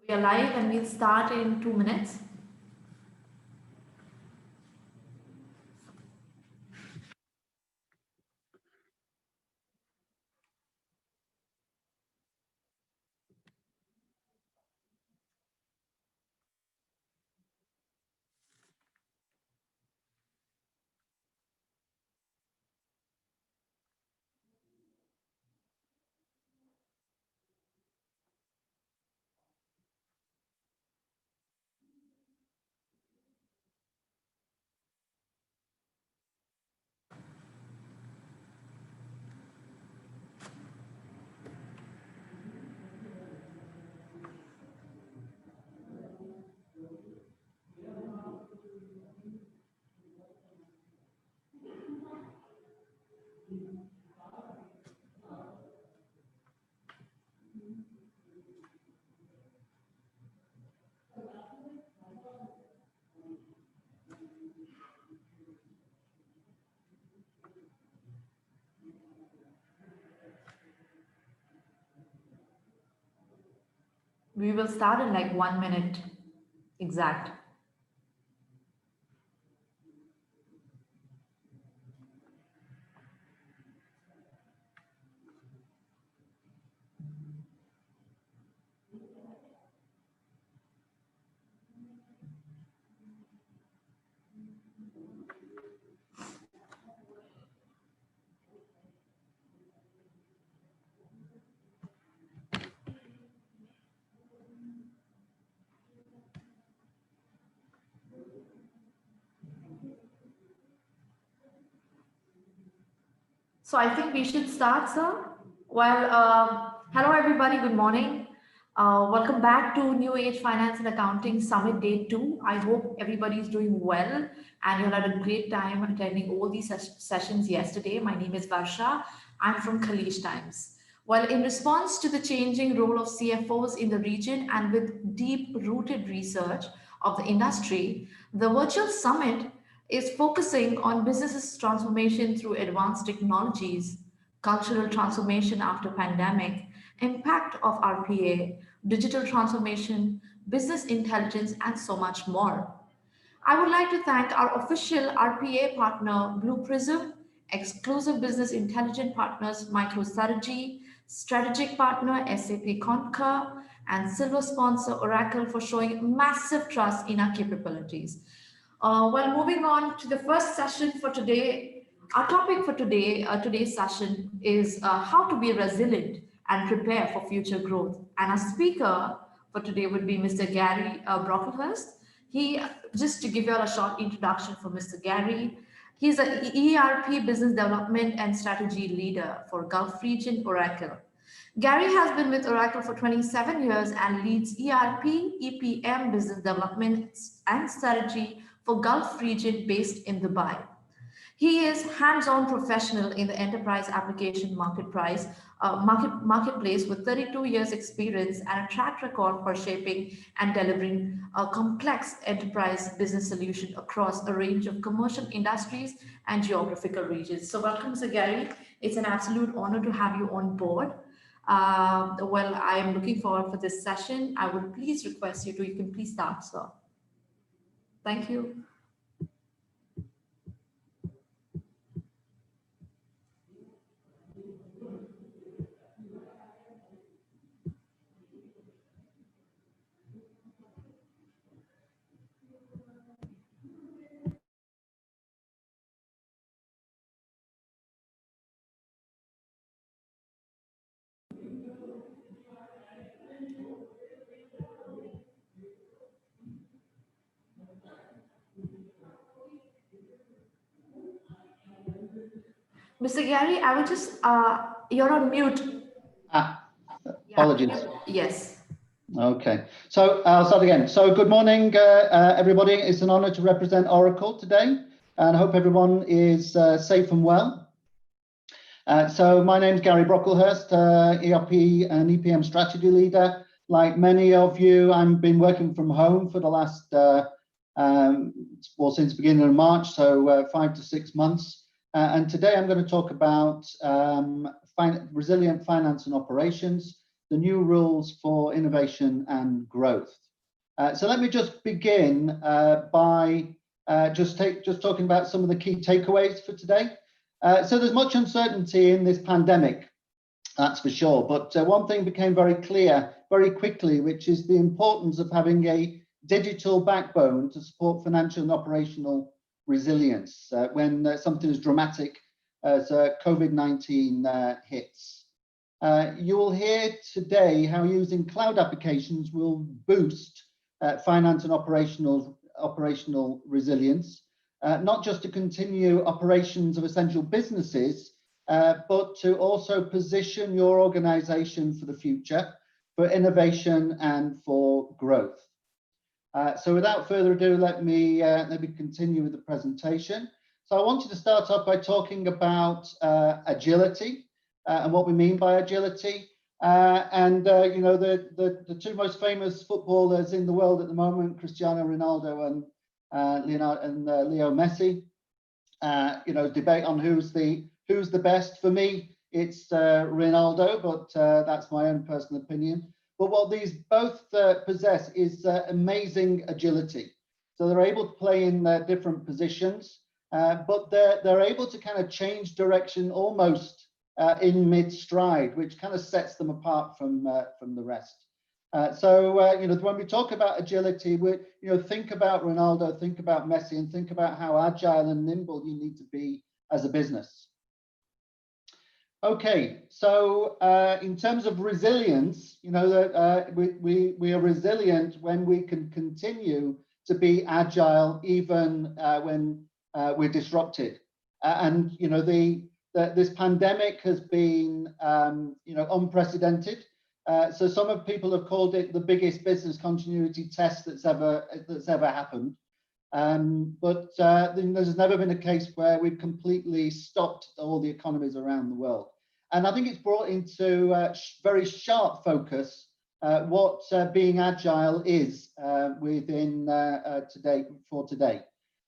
We are live and we'll start in 2 minutes. We will start in like 1 minute exact. So I think we should start, sir. Well, hello everybody, good morning. Welcome back to New Age Finance and Accounting Summit Day 2. I hope everybody is doing well and you had a great time attending all these sessions yesterday. My name is Varsha. I'm from Khaleej Times. Well, in response to the changing role of CFOs in the region and with deep-rooted research of the industry, the virtual summit is focusing on businesses transformation through advanced technologies, cultural transformation after pandemic, impact of RPA, digital transformation, business intelligence, and so much more. I would like to thank our official RPA partner, Blue Prism, exclusive business intelligence partners, MicroStrategy, strategic partner, SAP Concur, and silver sponsor, Oracle, for showing massive trust in our capabilities. Well, moving on to the first session for today, our topic for today, today's session is how to be resilient and prepare for future growth. And our speaker for today would be Mr. Gary Brocklehurst. He, just to give you all a short introduction for Mr. Gary, he's an ERP business development and strategy leader for Gulf region Oracle. Gary has been with Oracle for 27 years and leads ERP, EPM business development and strategy for Gulf region based in Dubai. He is hands-on professional in the enterprise application marketplace with 32 years experience and a track record for shaping and delivering a complex enterprise business solution across a range of commercial industries and geographical regions. So welcome, Sir Gary. It's an absolute honor to have you on board. Well, I am looking forward for this session. I would please request you can please start, sir. Thank you. Mr. Gary, I will just, you're on mute. Apologies. Yeah. Yes. Okay, so I'll start again. So good morning, everybody. It's an honor to represent Oracle today, and I hope everyone is safe and well. So my name is Gary Brocklehurst, ERP and EPM strategy leader. Like many of you, I've been working from home for the last, well, since the beginning of March, so 5 to 6 months. And today I'm going to talk about resilient finance and operations, the new rules for innovation and growth. So let me just begin by just talking about some of the key takeaways for today. So there's much uncertainty in this pandemic, that's for sure. But one thing became very clear very quickly, which is the importance of having a digital backbone to support financial and operational resilience when something as dramatic as COVID-19 hits. You will hear today how using cloud applications will boost finance and operational resilience, not just to continue operations of essential businesses, but to also position your organization for the future, for innovation and for growth. So without further ado, let me continue with the presentation. So I wanted to start off by talking about agility and what we mean by agility. You know, the two most famous footballers in the world at the moment, Cristiano Ronaldo and Leo Messi. You know, debate on who's the best. For me, it's Ronaldo, but that's my own personal opinion. But what these both possess is amazing agility. So they're able to play in different positions, but they're able to kind of change direction almost in mid-stride, which kind of sets them apart from the rest. So you know, when we talk about agility, think about Ronaldo, think about Messi, and think about how agile and nimble you need to be as a business. Okay, so in terms of resilience, you know, we are resilient when we can continue to be agile even when we're disrupted. And you know, this pandemic has been you know, unprecedented. So some people have called it the biggest business continuity test that's ever happened. But there's never been a case where we've completely stopped all the economies around the world. And I think it's brought into very sharp focus what being agile is within today.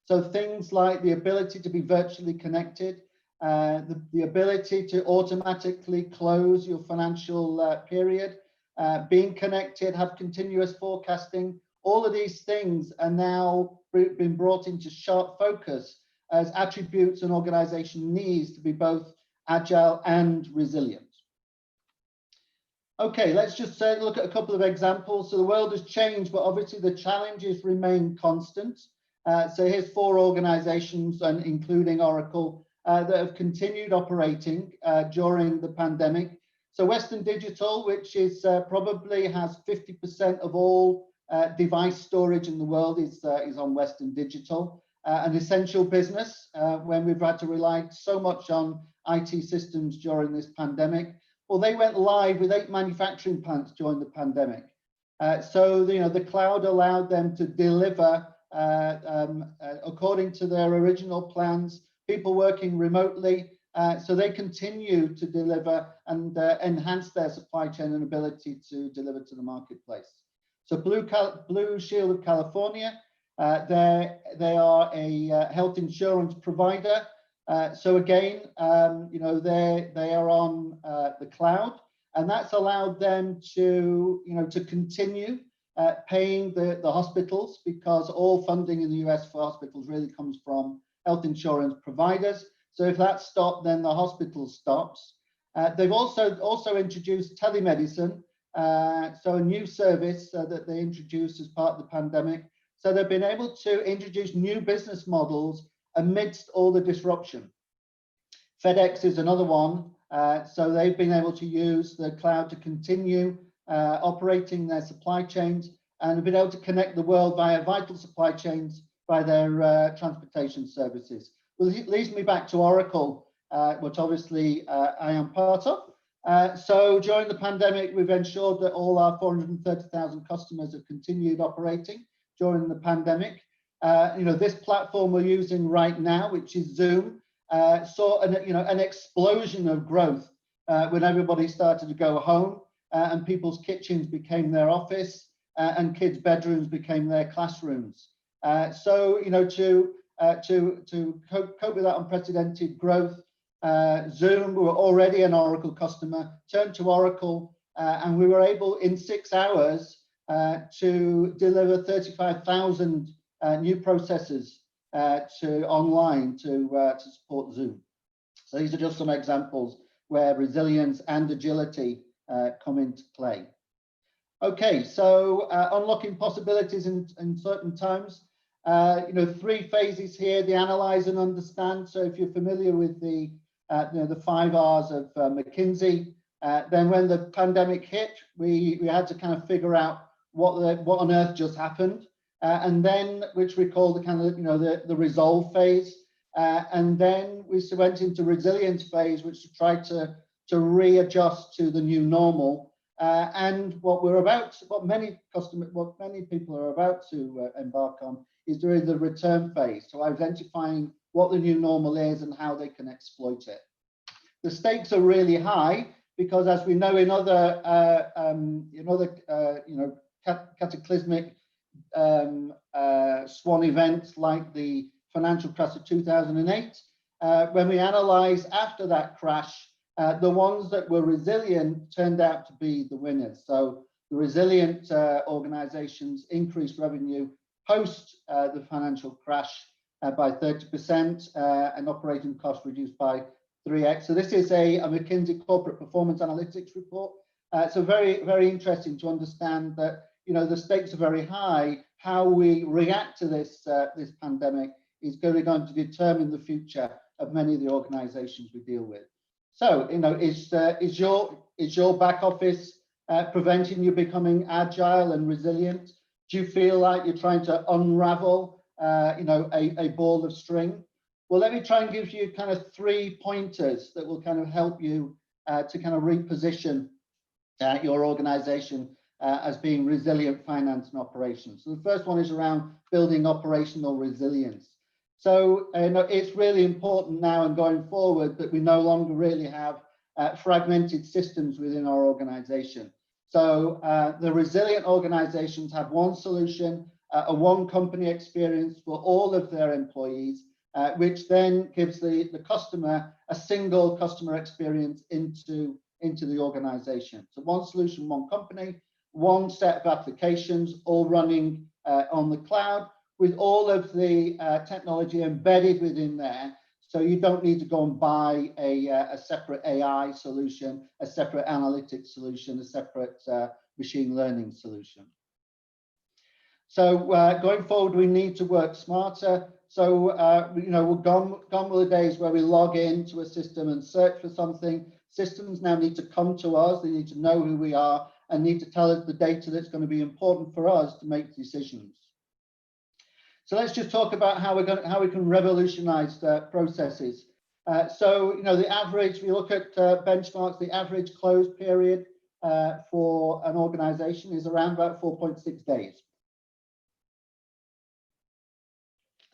So things like the ability to be virtually connected, the ability to automatically close your financial period, being connected, have continuous forecasting, all of these things are now been brought into sharp focus as attributes an organization needs to be both agile and resilient. Okay, let's just look at a couple of examples. So the world has changed, but obviously the challenges remain constant. So here's 4 organizations, and including Oracle, that have continued operating during the pandemic. So Western Digital, which is probably has 50% of all device storage in the world, is on Western Digital. An essential business when we've had to rely so much on IT systems during this pandemic. Well, they went live with 8 manufacturing plants during the pandemic. So you know, the cloud allowed them to deliver according to their original plans, people working remotely. So they continue to deliver and enhance their supply chain and ability to deliver to the marketplace. So Blue Shield of California, they are a health insurance provider. So again, you know, they are on the cloud, and that's allowed them to, you know, to continue paying the hospitals, because all funding in the US for hospitals really comes from health insurance providers. So if that stopped, then the hospital stops. They've also introduced telemedicine, so a new service that they introduced as part of the pandemic. So they've been able to introduce new business models amidst all the disruption. FedEx is another one. So they've been able to use the cloud to continue operating their supply chains, and have been able to connect the world via vital supply chains by their transportation services. Well, it leads me back to Oracle, which obviously I am part of. So during the pandemic, we've ensured that all our 430,000 customers have continued operating during the pandemic. You know, this platform we're using right now, which is Zoom, saw an explosion of growth when everybody started to go home, and people's kitchens became their office, and kids' bedrooms became their classrooms. So you know, to cope with that unprecedented growth, Zoom, who were already an Oracle customer, turned to Oracle and we were able in 6 hours to deliver 35,000 new processes online to support Zoom. So these are just some examples where resilience and agility come into play. Okay, so unlocking possibilities in certain times. 3 phases here: the analyze and understand. So if you're familiar with the 5 R's of McKinsey, then when the pandemic hit, we had to kind of figure out what on earth just happened, and then which we call the kind of the resolve phase, and then we went into resilience phase, which tried to readjust to the new normal. And what many people are about to embark on is during the return phase, so identifying what the new normal is and how they can exploit it. The stakes are really high because, as we know, in other cataclysmic swan events like the financial crash of 2008, when we analyze after that crash, the ones that were resilient turned out to be the winners. So the resilient organizations increased revenue post the financial crash by 30%, and operating costs reduced by 3x. So this is a McKinsey corporate performance analytics report. So very, very interesting to understand that the stakes are very high. How we react to this this pandemic is going to determine the future of many of the organizations we deal with. So, is your back office preventing you becoming agile and resilient? Do you feel like you're trying to unravel, a ball of string? Well, let me try and give you kind of 3 pointers that will kind of help you to kind of reposition your organization as being resilient finance and operations. So the first one is around building operational resilience. So it's really important now and going forward that we no longer really have fragmented systems within our organization. So the resilient organizations have one solution, a one company experience for all of their employees, which then gives the customer a single customer experience into the organization. So one solution, one company, one set of applications, all running on the cloud, with all of the technology embedded within there. So you don't need to go and buy a separate AI solution, a separate analytics solution, a separate machine learning solution. So going forward, we need to work smarter. So we're gone with the days where we log into a system and search for something. Systems now need to come to us. They need to know who we are and need to tell us the data that's going to be important for us to make decisions. So let's just talk about how we can revolutionize the processes. So the average, if you look at benchmarks, the average close period for an organization is around about 4.6 days.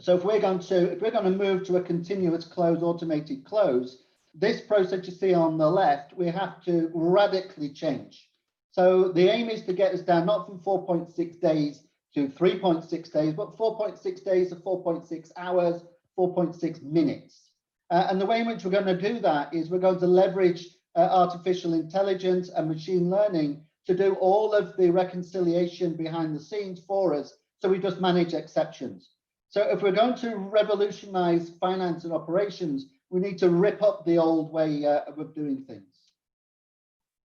So if we're going to move to a continuous close, automated close, this process you see on the left, we have to radically change. So the aim is to get us down not from 4.6 days to 3.6 days, but 4.6 days to 4.6 hours, 4.6 minutes. And the way in which we're going to do that is we're going to leverage artificial intelligence and machine learning to do all of the reconciliation behind the scenes for us. So we just manage exceptions. So if we're going to revolutionize finance and operations, we need to rip up the old way of doing things.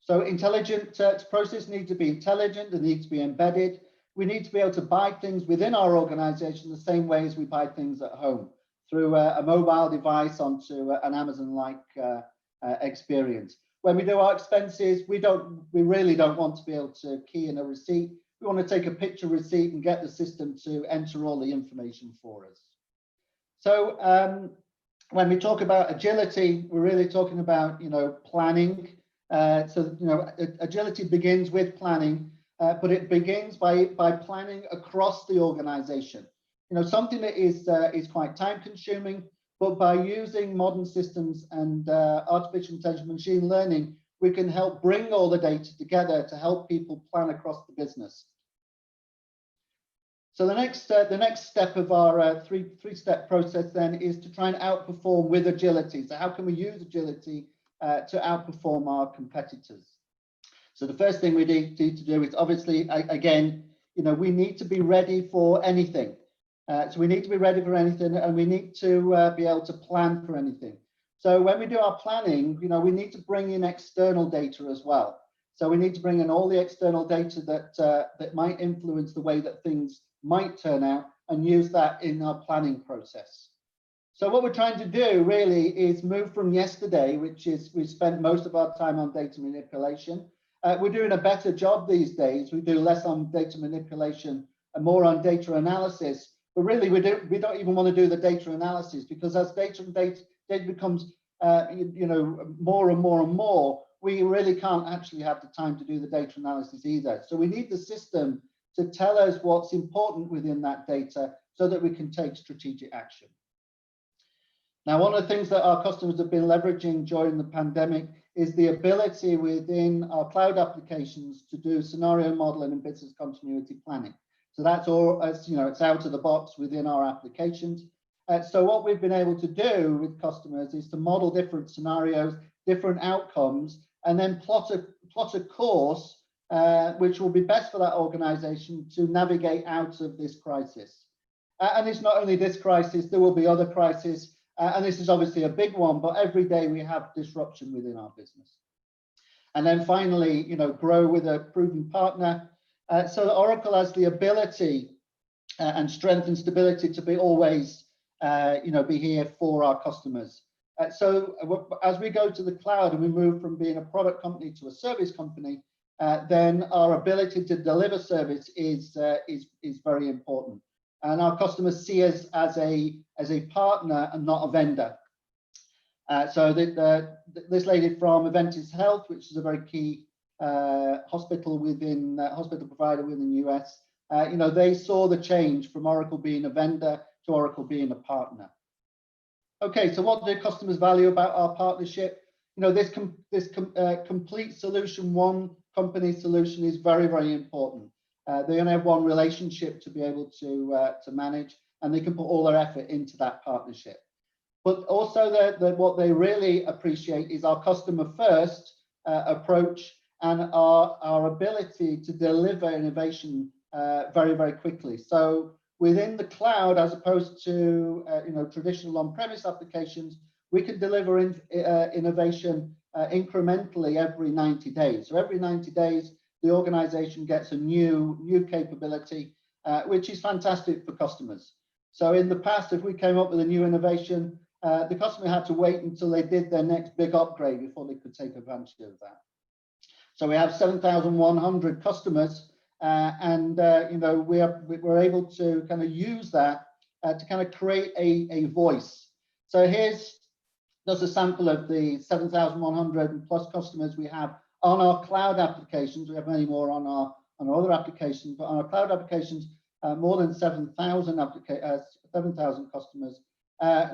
So intelligent process needs to be intelligent, it needs to be embedded. We need to be able to buy things within our organization the same way as we buy things at home, through a mobile device onto an Amazon-like experience. When we do our expenses, we really don't want to be able to key in a receipt. We want to take a picture receipt and get the system to enter all the information for us. So when we talk about agility, we're really talking about planning. Agility begins with planning. But it begins by planning across the organization. Something that is quite time consuming, but by using modern systems and artificial intelligence, machine learning, we can help bring all the data together to help people plan across the business. So the next step of our three-step process then is to try and outperform with agility. So how can we use agility to outperform our competitors? So the first thing we need to do is obviously, again, we need to be ready for anything. So we need to be ready for anything, and we need to be able to plan for anything. So when we do our planning, we need to bring in external data as well. So we need to bring in all the external data that might influence the way that things might turn out, and use that in our planning process. So what we're trying to do really is move from yesterday, which is we spent most of our time on data manipulation. We're doing a better job these days. We do less on data manipulation and more on data analysis. But really, we don't even want to do the data analysis, because as data becomes more and more and more, we really can't actually have the time to do the data analysis either. So we need the system to tell us what's important within that data so that we can take strategic action. Now, one of the things that our customers have been leveraging during the pandemic is the ability within our cloud applications to do scenario modeling and business continuity planning. So that's all, it's out of the box within our applications. So what we've been able to do with customers is to model different scenarios, different outcomes, and then plot a course which will be best for that organization to navigate out of this crisis. And it's not only this crisis, there will be other crises, and this is obviously a big one, but every day we have disruption within our business. And then finally, grow with a proven partner, so that Oracle has the ability and strength and stability to be always be here for our customers. So as we go to the cloud and we move from being a product company to a service company, then our ability to deliver service is very important. And our customers see us as a partner and not a vendor. So this lady from Aventis Health, which is a very key hospital provider within the US, they saw the change from Oracle being a vendor to Oracle being a partner. Okay, so what do customers value about our partnership? This complete solution, one company solution is very, very important. They only have one relationship to be able to manage, and they can put all their effort into that partnership. But also what they really appreciate is our customer first approach and our ability to deliver innovation very, very quickly. So within the cloud, as opposed to traditional on-premise applications, we can deliver innovation incrementally every 90 days. So every 90 days, the organization gets a new capability, which is fantastic for customers. So in the past, if we came up with a new innovation, the customer had to wait until they did their next big upgrade before they could take advantage of that. So we have 7,100 customers, and we're able to kind of use that to kind of create a voice. So here's just a sample of the 7,100 plus customers we have on our cloud applications. We have many more on our other applications, but on our cloud applications, more than 7,000 customers.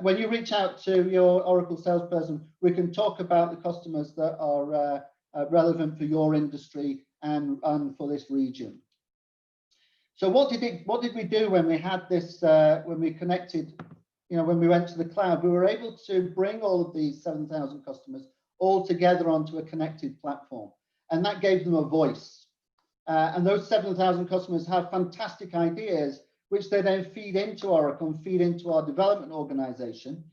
When you reach out to your Oracle salesperson, we can talk about the customers that are relevant for your industry and for this region. So what did we do when we had this, when we connected, when we went to the cloud? We were able to bring all of these 7,000 customers all together onto a connected platform, and that gave them a voice. And those 7,000 customers have fantastic ideas, which they then feed into Oracle and feed into our development organization,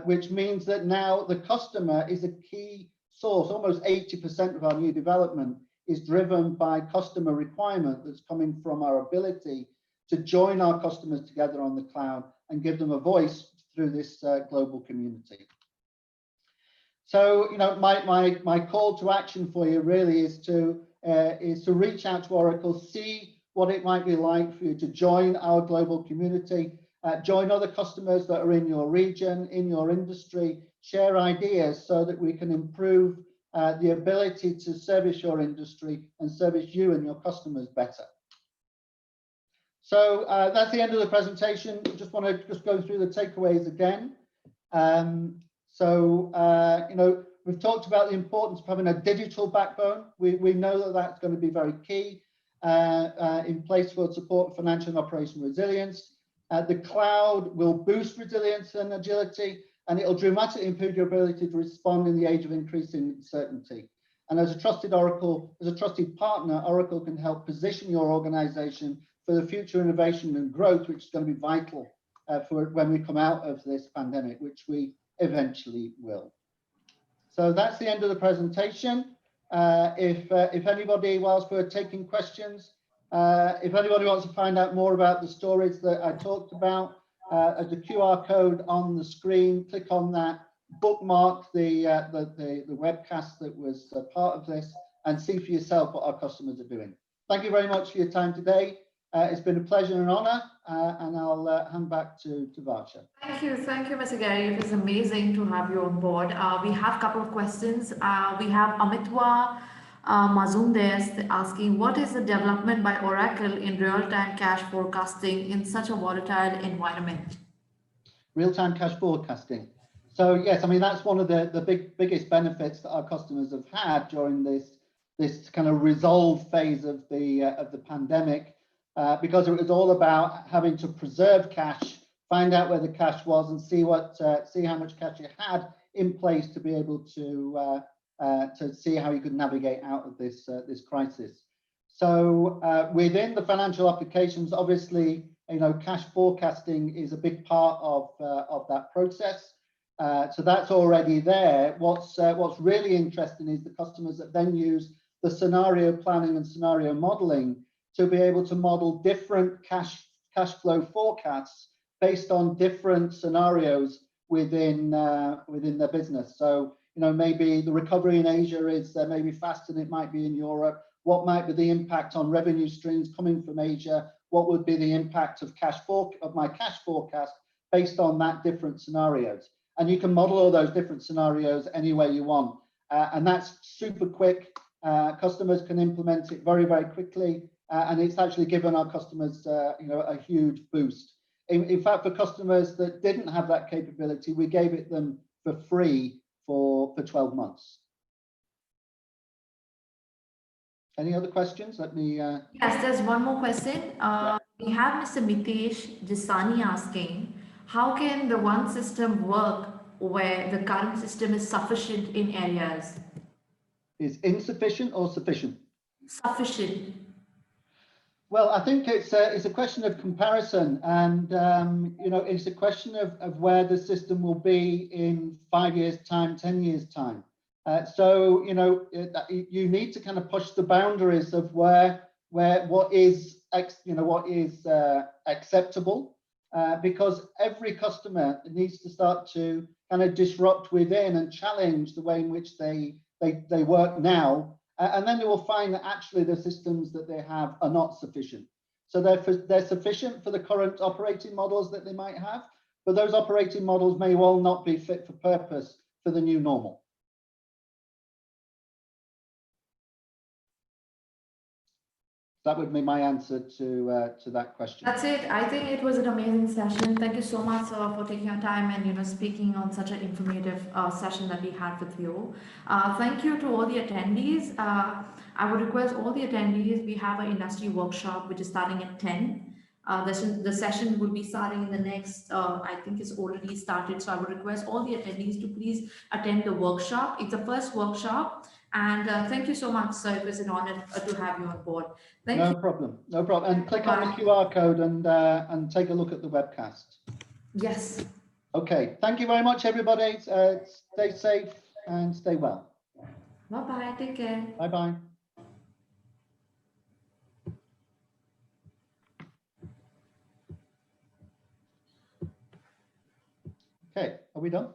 which means that now the customer is a key source. Almost 80% of our new development is driven by customer requirement that's coming from our ability to join our customers together on the cloud and give them a voice through this global community. So, my call to action for you really is to reach out to Oracle, see what it might be like for you to join our global community, join other customers that are in your region, in your industry, share ideas so that we can improve the ability to service your industry and service you and your customers better. So that's the end of the presentation. I just want to go through the takeaways again. We've talked about the importance of having a digital backbone. We know that that's going to be very key in place for support financial and operational resilience. The cloud will boost resilience and agility, and it'll dramatically improve your ability to respond in the age of increasing uncertainty. And as a trusted Oracle, as a trusted partner, Oracle can help position your organization for the future innovation and growth, which is going to be vital for when we come out of this pandemic, which we eventually will. So that's the end of the presentation. If anybody, whilst we're taking questions, if anybody wants to find out more about the stories that I talked about, the QR code on the screen, click on that, bookmark the webcast that was part of this, and see for yourself what our customers are doing. Thank you very much for your time today. It's been a pleasure and honor, and I'll hand back to Varsha. Thank you, Mr. Gary. It was amazing to have you on board. We have a couple of questions. We have Amitwa Mazumdes asking, what is the development by Oracle in real-time cash forecasting in such a volatile environment? Real-time cash forecasting. So yes, I mean, that's one of the biggest benefits that our customers have had during this kind of resolve phase of the pandemic. Because it was all about having to preserve cash, find out where the cash was, and see how much cash you had in place to be able to see how you could navigate out of this crisis. So within the financial applications, obviously, cash forecasting is a big part of that process. So that's already there. What's really interesting is the customers that then use the scenario planning and scenario modeling to be able to model different cash flow forecasts based on different scenarios within their business. So maybe the recovery in Asia is maybe faster than it might be in Europe. What might be the impact on revenue streams coming from Asia? What would be the impact of my cash forecast based on that different scenarios? And you can model all those different scenarios any way you want, and that's super quick. Customers can implement it very, very quickly. And it's actually given our customers, a huge boost. In fact, for customers that didn't have that capability, we gave it them for free for 12 months. Any other questions? Let me. Yes, there's one more question. We have Mr. Mitesh Jisani asking, how can the one system work where the current system is sufficient in areas? Is insufficient or sufficient? Sufficient. Well, I think it's a question of comparison, and it's a question of where the system will be in 5 years' time, 10 years' time. So you need to kind of push the boundaries of what is acceptable, because every customer needs to start to kind of disrupt within and challenge the way in which they work now. And then they will find that actually the systems that they have are not sufficient. So they're sufficient for the current operating models that they might have, but those operating models may well not be fit for purpose for the new normal. That would be my answer to that question. That's it. I think it was an amazing session. Thank you so much for taking your time and speaking on such an informative session that we had with you. Thank you to all the attendees. I would request all the attendees. We have an industry workshop which is starting at 10. The session will be starting in the next. I think it's already started. So I would request all the attendees to please attend the workshop. It's the first workshop. And thank you so much, sir. It was an honor to have you on board. Thank you. No problem. No problem. And click on the QR code and take a look at the webcast. Yes. Okay. Thank you very much, everybody. Stay safe and stay well. Bye-bye. Take care. Bye-bye. Okay. Are we done?